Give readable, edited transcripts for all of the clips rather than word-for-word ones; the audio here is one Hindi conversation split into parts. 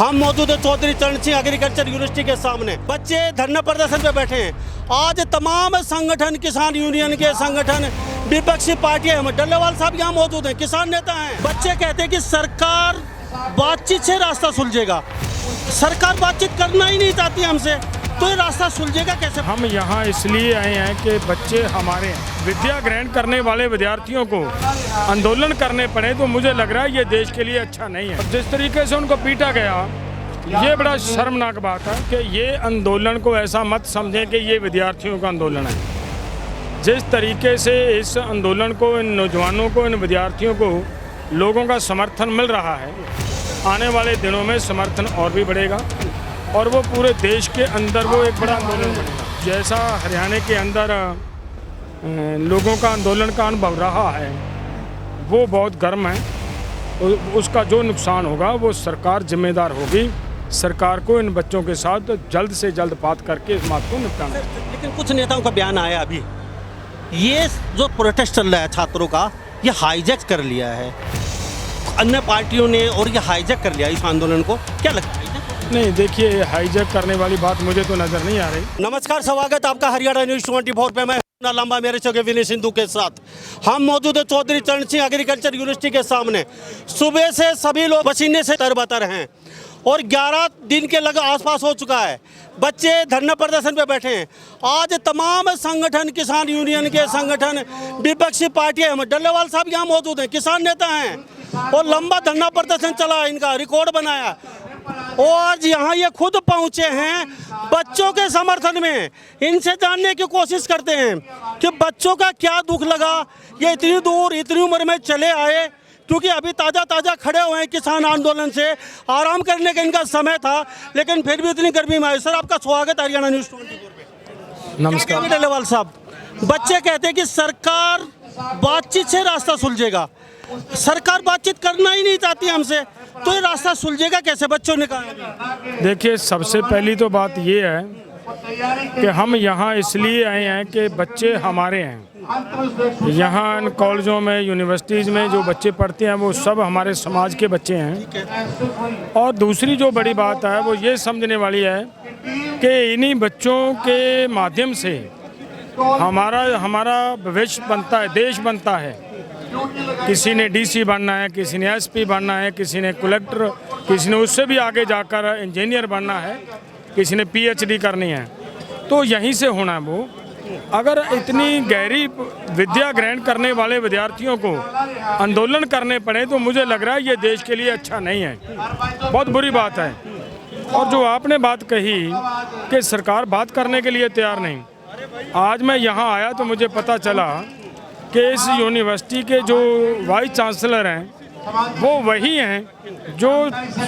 हम मौजूद है चौधरी चरण सिंह एग्रीकल्चर यूनिवर्सिटी के सामने। बच्चे धरना प्रदर्शन पे बैठे हैं। आज तमाम संगठन, किसान यूनियन के संगठन, विपक्षी पार्टियां, डल्लेवाल साहब यहाँ मौजूद हैं, किसान नेता हैं। बच्चे कहते हैं कि सरकार बातचीत से रास्ता सुलझेगा। सरकार बातचीत करना ही नहीं चाहती हमसे, तो ये रास्ता सुलझेगा कैसे? हम यहाँ इसलिए आए हैं कि बच्चे हमारे विद्या ग्रहण करने वाले विद्यार्थियों को आंदोलन करने पड़े, तो मुझे लग रहा है ये देश के लिए अच्छा नहीं है। जिस तरीके से उनको पीटा गया, ये बड़ा शर्मनाक बात है कि ये आंदोलन को ऐसा मत समझें कि ये विद्यार्थियों का आंदोलन है। जिस तरीके से इस आंदोलन को, इन नौजवानों को, इन विद्यार्थियों को लोगों का समर्थन मिल रहा है, आने वाले दिनों में समर्थन और भी बढ़ेगा और वो पूरे देश के अंदर वो एक बड़ा आंदोलन बनेगा। जैसा हरियाणा के अंदर लोगों का आंदोलन का अनुभव रहा है, वो बहुत गर्म है। उसका जो नुकसान होगा वो सरकार जिम्मेदार होगी। सरकार को इन बच्चों के साथ जल्द से जल्द बात करके इस बात को निपटाना। लेकिन कुछ नेताओं का बयान आया अभी, ये जो प्रोटेस्ट चल रहा है छात्रों का, ये हाईजैक कर लिया है अन्य पार्टियों ने, और ये हाईजैक कर लिया इस आंदोलन को। क्या लगता है? नहीं, देखिए, हाईजैक करने वाली बात मुझे तो नज़र नहीं आ रही। नमस्कार, स्वागत आपका हरियाणा न्यूज़ 24 पे। मैं लंबा मेरे चौके विनय सिंधु के साथ हम मौजूद है चौधरी चरण सिंह एग्रीकल्चर यूनिवर्सिटी के सामने। सुबह से सभी लोग पसीने से तरबतर हैं और 11 दिन के लग आसपास हो चुका है। बच्चे धरना प्रदर्शन पे बैठे हैं। आज तमाम संगठन, किसान यूनियन के संगठन, विपक्षी पार्टियां, डल्लेवाल साहब यहाँ मौजूद हैं, किसान नेता हैं, और लंबा धरना प्रदर्शन चला, इनका रिकॉर्ड बनाया। और आज यहाँ ये खुद पहुँचे हैं बच्चों के समर्थन में। इनसे जानने की कोशिश करते हैं कि बच्चों का क्या दुख लगा, ये इतनी दूर, इतनी उम्र में चले आए, क्योंकि अभी ताज़ा खड़े हुए हैं किसान आंदोलन से। आराम करने का इनका समय था, लेकिन फिर भी इतनी गर्मी में आए। सर, आपका स्वागत है हरियाणा न्यूज़ 24 पे। नमस्कार। डल्लेवाल साहब, बच्चे कहते हैं कि सरकार बातचीत से रास्ता सुलझेगा। सरकार बातचीत करना ही नहीं चाहती हमसे, तो ये रास्ता सुलझेगा कैसे? बच्चों ने कहा। देखिए, सबसे पहली तो बात ये है कि हम यहाँ इसलिए आए हैं कि बच्चे हमारे हैं। यहाँ इन कॉलेजों में, यूनिवर्सिटीज़ में जो बच्चे पढ़ते हैं वो सब हमारे समाज के बच्चे हैं। और दूसरी जो बड़ी बात है वो ये समझने वाली है कि इन्हीं बच्चों के माध्यम से हमारा भविष्य बनता है, देश बनता है। किसी ने डीसी बनना है, किसी ने एसपी बनना है, किसी ने कलेक्टर, किसी ने उससे भी आगे जाकर इंजीनियर बनना है, किसी ने पीएचडी करनी है। तो यहीं से होना है वो। अगर इतनी गहरी विद्या ग्रहण करने वाले विद्यार्थियों को आंदोलन करने पड़े, तो मुझे लग रहा है ये देश के लिए अच्छा नहीं है, बहुत बुरी बात है। और जो आपने बात कही कि सरकार बात करने के लिए तैयार नहीं, आज मैं यहाँ आया तो मुझे पता चला कि इस यूनिवर्सिटी के जो वाइस चांसलर हैं वो वही हैं जो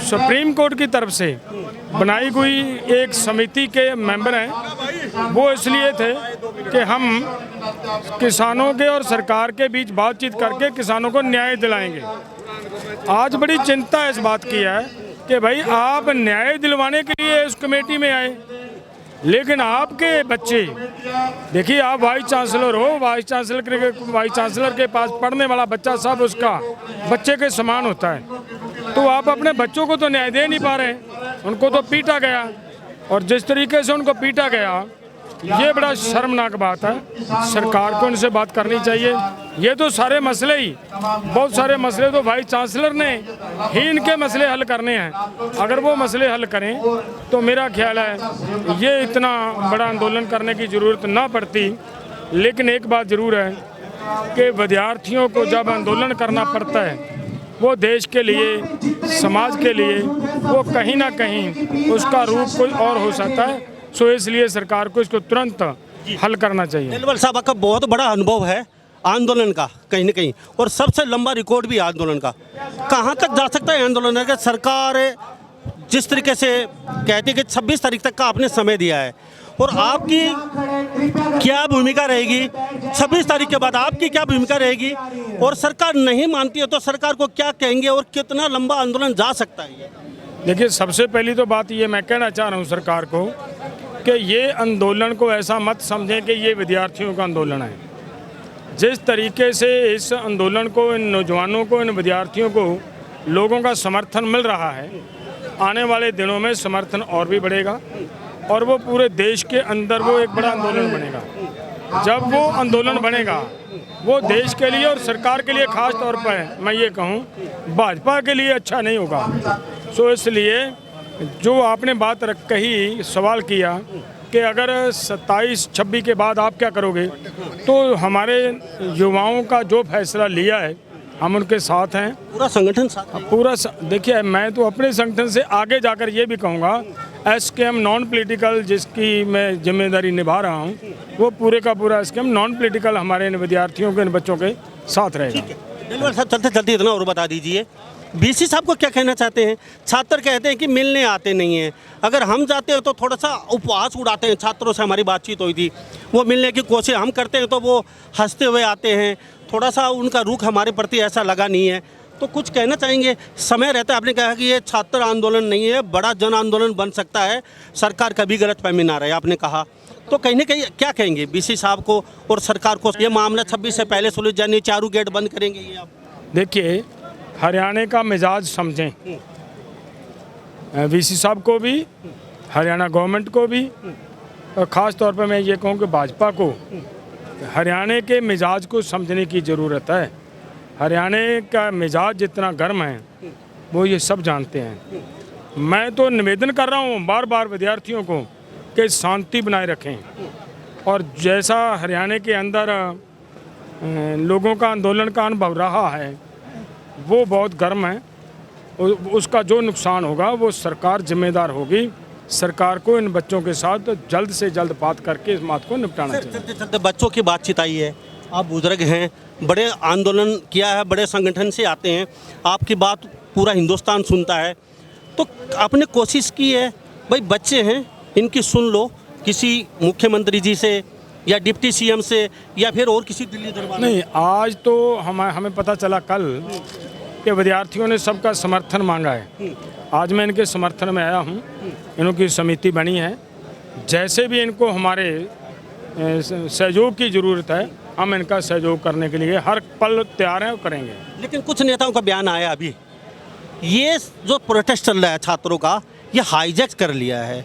सुप्रीम कोर्ट की तरफ से बनाई हुई एक समिति के मेंबर हैं। वो इसलिए थे कि हम किसानों के और सरकार के बीच बातचीत करके किसानों को न्याय दिलाएंगे। आज बड़ी चिंता इस बात की है कि भाई, आप न्याय दिलवाने के लिए इस कमेटी में आए, लेकिन आपके बच्चे, देखिए, आप वाइस चांसलर हो, वाइस चांसलर के पास पढ़ने वाला बच्चा सब उसका बच्चे के समान होता है। तो आप अपने बच्चों को तो न्याय दे नहीं पा रहे। उनको तो पीटा गया, और जिस तरीके से उनको पीटा गया, ये बड़ा शर्मनाक बात है। सरकार को इनसे बात करनी चाहिए। ये तो सारे मसले ही, बहुत सारे मसले तो वाइस चांसलर ने ही इनके मसले हल करने हैं। अगर वो मसले हल करें तो मेरा ख्याल है ये इतना बड़ा आंदोलन करने की ज़रूरत ना पड़ती। लेकिन एक बात ज़रूर है कि विद्यार्थियों को जब आंदोलन करना पड़ता है, वो देश के लिए, समाज के लिए, वो कहीं ना कहीं उसका रूप कोई और हो सकता है। सो इसलिए सरकार को इसको तुरंत हल करना चाहिए। डल्लेवाल साहब, आपका बहुत बड़ा अनुभव है आंदोलन का, कहीं ना कहीं, और सबसे लंबा रिकॉर्ड भी आंदोलन का। कहाँ तक जा सकता है आंदोलन? अगर सरकार जिस तरीके से कहती है कि 26 तारीख तक का आपने समय दिया है, और आपकी क्या भूमिका रहेगी 26 तारीख के बाद? आपकी क्या भूमिका रहेगी? और सरकार नहीं मानती है तो सरकार को क्या कहेंगे, और कितना लंबा आंदोलन जा सकता है? देखिए, सबसे पहली तो बात ये मैं कहना चाह रहा हूँ सरकार को कि ये आंदोलन को ऐसा मत समझें कि ये विद्यार्थियों का आंदोलन है। जिस तरीके से इस आंदोलन को, इन नौजवानों को, इन विद्यार्थियों को लोगों का समर्थन मिल रहा है, आने वाले दिनों में समर्थन और भी बढ़ेगा और वो पूरे देश के अंदर वो एक बड़ा आंदोलन बनेगा। जब वो आंदोलन बनेगा वो देश के लिए और सरकार के लिए ख़ास तौर पर मैं ये कहूँ भाजपा के लिए अच्छा नहीं होगा। सो इसलिए जो आपने बात कही, सवाल किया कि अगर 27-26 के बाद आप क्या करोगे, तो हमारे युवाओं का जो फैसला लिया है हम उनके साथ हैं। पूरा संगठन साथ है? देखिए, मैं तो अपने संगठन से आगे जाकर ये भी कहूँगा, एसकेएम नॉन पॉलिटिकल जिसकी मैं जिम्मेदारी निभा रहा हूँ, वो पूरे का पूरा एसकेएम नॉन पॉलिटिकल हमारे इन विद्यार्थियों के, इन बच्चों के साथ रहेगा। डल्लेवाल साहब, चलते चलते इतना और बता दीजिए, बीसी साहब को क्या कहना चाहते हैं? छात्र कहते हैं कि मिलने आते नहीं हैं, अगर हम जाते हैं तो थोड़ा सा उपहास उड़ाते हैं। छात्रों से हमारी बातचीत हुई थी, वो मिलने की कोशिश हम करते हैं तो वो हंसते हुए आते हैं, थोड़ा सा उनका रुख हमारे प्रति ऐसा लगा नहीं है। तो कुछ कहना चाहेंगे? समय रहता है, आपने कहा कि ये छात्र आंदोलन नहीं है, बड़ा जन आंदोलन बन सकता है, सरकार कभी गलतफहमी ना रहे, आपने कहा। तो कहीं ना कहीं क्या कहेंगे बीसी साहब को और सरकार को? ये मामला 26 से पहले सुलझ जाने, चारों गेट बंद करेंगे ये आप? देखिए, हरियाणा का मिजाज समझें, वीसी साहब को भी, हरियाणा गवर्नमेंट को भी, और ख़ास तौर पर मैं ये कहूँ कि भाजपा को हरियाणा के मिजाज को समझने की ज़रूरत है। हरियाणा का मिजाज जितना गर्म है वो ये सब जानते हैं। मैं तो निवेदन कर रहा हूँ बार बार विद्यार्थियों को कि शांति बनाए रखें, और जैसा हरियाणा के अंदर लोगों का आंदोलन का अनुभव रहा है वो बहुत गर्म है, उसका जो नुकसान होगा वो सरकार जिम्मेदार होगी। सरकार को इन बच्चों के साथ जल्द से जल्द बात करके इस बात को निपटाना चाहिए। चलते चलते बच्चों की बातचीत आई है, आप बुजुर्ग हैं, बड़े आंदोलन किया है, बड़े संगठन से आते हैं, आपकी बात पूरा हिंदुस्तान सुनता है, तो आपने कोशिश की है भाई बच्चे हैं इनकी सुन लो, किसी मुख्यमंत्री जी से या डिप्टी सीएम से या फिर और किसी दिल्ली दरबार? नहीं, आज तो हमें पता चला कल कि विद्यार्थियों ने सबका समर्थन मांगा है। आज मैं इनके समर्थन में आया हूँ, इनकी समिति बनी है, जैसे भी इनको हमारे सहयोग की ज़रूरत है हम इनका सहयोग करने के लिए हर पल तैयार हैं और करेंगे। लेकिन कुछ नेताओं का बयान आया अभी, ये जो प्रोटेस्ट चल रहा है छात्रों का, ये हाईजैक कर लिया है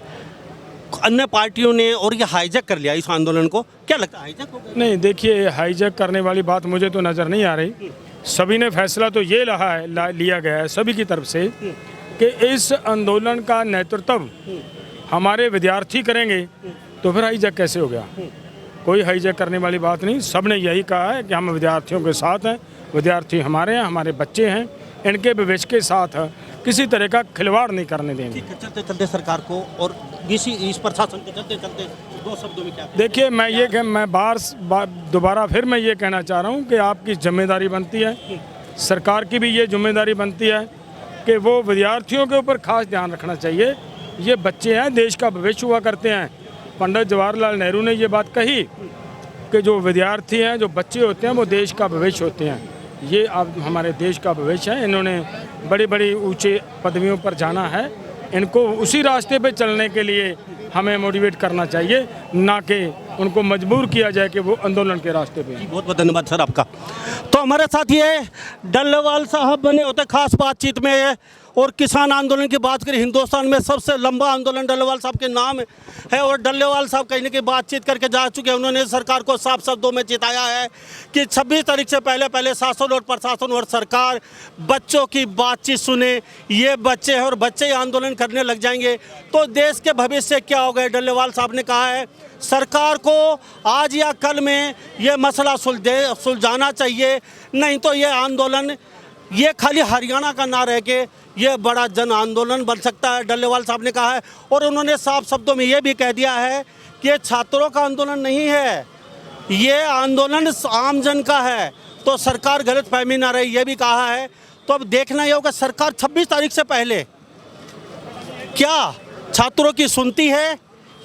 अन्य पार्टियों ने, और ये हाईजैक कर लिया इस आंदोलन को, क्या लगता है हाईजैक हो गया? नहीं, देखिए, हाईजैक करने वाली बात मुझे तो नज़र नहीं आ रही। सभी ने फैसला तो ये लिया गया है सभी की तरफ से कि इस आंदोलन का नेतृत्व हमारे विद्यार्थी करेंगे, तो फिर हाईजैक कैसे हो गया? कोई हाईजैक करने वाली बात नहीं। सब ने यही कहा है कि हम विद्यार्थियों के साथ हैं, विद्यार्थी हमारे हैं, हमारे बच्चे हैं, इनके भविष्य के साथ किसी तरह का खिलवाड़ नहीं करने देंगे। चलते चलते सरकार को और इस प्रशासन को चलते चलते दो शब्दों में क्या? देखिए, मैं दोबारा फिर मैं ये कहना चाह रहा हूँ कि आपकी जिम्मेदारी बनती है, सरकार की भी ये जिम्मेदारी बनती है कि वो विद्यार्थियों के ऊपर खास ध्यान रखना चाहिए। ये बच्चे हैं, देश का भविष्य हुआ करते हैं। पंडित जवाहरलाल नेहरू ने ये बात कही कि जो विद्यार्थी हैं, जो बच्चे होते हैं, वो देश का भविष्य होते हैं। ये अब हमारे देश का भविष्य है। इन्होंने बड़ी बड़ी ऊंचे पदवियों पर जाना है, इनको उसी रास्ते पे चलने के लिए हमें मोटिवेट करना चाहिए, ना कि उनको मजबूर किया जाए कि वो आंदोलन के रास्ते पे। बहुत बहुत धन्यवाद सर आपका। तो हमारे साथ ये डल्लेवाल साहब बने होते खास बातचीत में, और किसान आंदोलन की बात करें, हिंदुस्तान में सबसे लंबा आंदोलन डल्लेवाल साहब के नाम है, और डल्लेवाल साहब कहीं ना कहीं बातचीत करके जा चुके हैं। उन्होंने सरकार को साफ शब्दों में चिताया है कि 26 तारीख से पहले शासन और प्रशासन और सरकार बच्चों की बातचीत सुने। ये बच्चे हैं और बच्चे आंदोलन करने लग जाएंगे तो देश के भविष्य क्या हो गए? डल्लेवाल साहब ने कहा है सरकार को आज या कल में ये मसला सुलझाना चाहिए, नहीं तो ये आंदोलन ये खाली हरियाणा का ना रह के ये बड़ा जन आंदोलन बन सकता है, डल्लेवाल साहब ने कहा है। और उन्होंने साफ शब्दों में ये भी कह दिया है कि ये छात्रों का आंदोलन नहीं है, ये आंदोलन आम जन का है, तो सरकार गलतफहमी ना रहे, ये भी कहा है। तो अब देखना ये होगा सरकार 26 तारीख से पहले क्या छात्रों की सुनती है,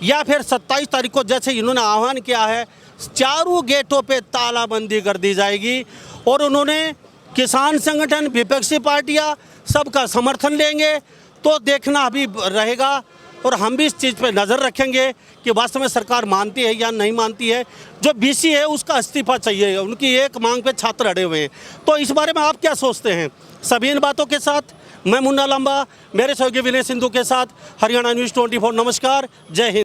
या फिर 27 तारीख को जैसे इन्होंने आह्वान किया है चारों गेटों पे तालाबंदी कर दी जाएगी। और उन्होंने किसान संगठन, विपक्षी पार्टियां सबका समर्थन लेंगे, तो देखना अभी रहेगा। और हम भी इस चीज़ पे नज़र रखेंगे कि वास्तव में सरकार मानती है या नहीं मानती है। जो बीसी है उसका इस्तीफा चाहिए, उनकी एक मांग पे छात्र अड़े हुए हैं। तो इस बारे में आप क्या सोचते हैं? सभी इन बातों के साथ मैं मुन्ना लांबा, मेरे सहयोगी विनय सिंधु के साथ हरियाणा न्यूज़ 24। नमस्कार, जय हिंद।